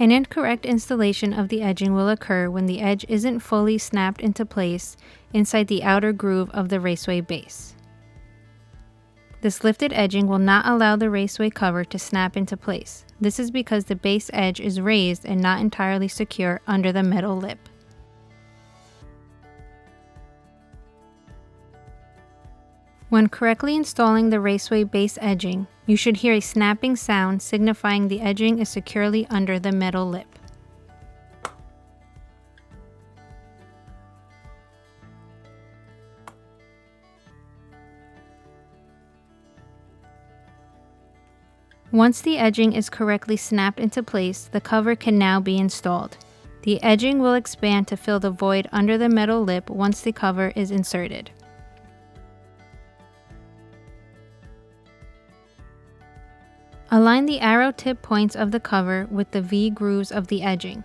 An incorrect installation of the edging will occur when the edge isn't fully snapped into place inside the outer groove of the Raceway base. This lifted edging will not allow the Raceway cover to snap into place. This is because the base edge is raised and not entirely secure under the metal lip. When correctly installing the Raceway base edging, you should hear a snapping sound signifying the edging is securely under the metal lip. Once the edging is correctly snapped into place, the cover can now be installed. The edging will expand to fill the void under the metal lip once the cover is inserted. Align the arrow tip points of the cover with the V grooves of the edging.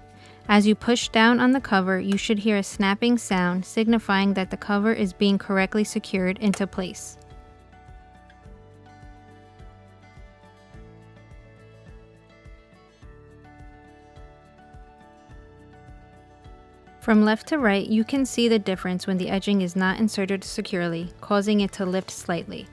As you push down on the cover, you should hear a snapping sound signifying that the cover is being correctly secured into place. From left to right, you can see the difference when the edging is not inserted securely, causing it to lift slightly.